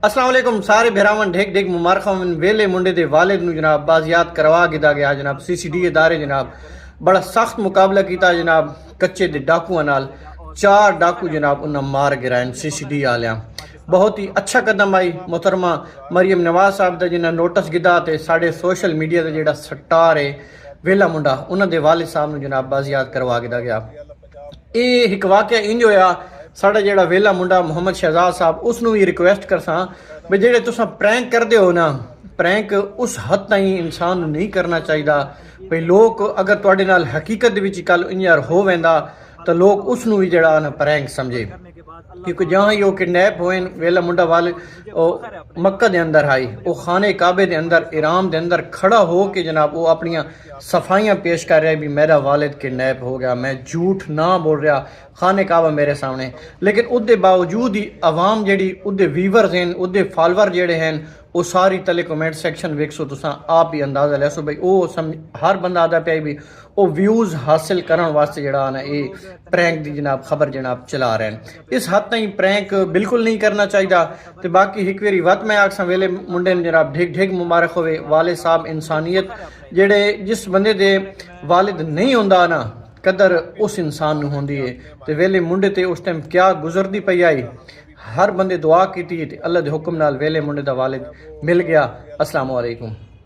अस्सलाम वालेकुम सारे भरावन ढेक ढेक मुबारक वेले मुंडे दे वालिद नूं जनाब बाजियात करवा दिता गया जनाब। CCD इदारे जनाब बड़ा सख्त मुकाबला किया जनाब कच्चे दे डाकुआं नाल। 4 डाकू जनाब उन्हें मार गिराए CCD आलियां। बहुत ही अच्छा कदम आई मोहतरमा मरियम नवाज साहब का जिन्हें नोटिस गिदा ते साढ़े सोशल मीडिया का जिहड़ा सट्टार है वेला मुंडा उन्हां दे वालिद साहब नूं जनाब बाजियात करवा दिता गया। ये एक वाकया इंज होया साढ़ा जेड़ा वेला मुंडा मोहम्मद शहजाद साहब उसनूं भी रिक्वेस्ट करसा भी जेड़े तुसां प्रैंक करदे हो ना, प्रैंक उस हद ताईं इंसान नूं नहीं करना चाहिदा भी लोग अगर तुहाडे नाल हकीकत दे विच कल इंज हो वैंदा तो लोग उसनूं भी जेड़ा ना प्रैंक समझे। क्योंकि जहाँ ही वो किडनैप होए वेला मुंडा वाले मक्का दे अंदर आई, वो खाने काबे दे अंदर इराम दे अंदर खड़ा हो के जनाब वो अपनियां सफाइयां पेश कर रहा है भी मेरा वालिद किडनैप हो गया, मैं झूठ ना बोल रहा, खाने काबा मेरे सामने। लेकिन उसके बावजूद ही आवाम जेड़ी उसके व्यूवर्स हैं उसके फॉलोवर जेड़े हैं वो सारी तले कमेंट सैक्शन वेखसो तुसां आप ही अंदाजा लैसो भाई वो हर बंदा आता पे भी वो व्यूज़ हासिल करने वास्ते जड़ा ना ये प्रैंक की जनाब खबर जनाब चला रहे हैं। इस हद ताईं प्रैंक बिल्कुल नहीं करना चाहिए। तो बाकी एक बारी वत मैं आखसा वेले मुंडे जनाब ढेक ढेक मुबारक होवे वालिद साहब इंसानियत जेड़े जिस बंदे दे वालिद नहीं होंदा ना कदर उस इंसान नूं होंदी है। तो वेले मुंडे ते उस टाइम क्या गुजरती पई आई हर बंदे दुआ की अल्लाह के हुक्म नाल वेले मुंडे दा वालिद मिल गया। अस्सलाम वालेकुम।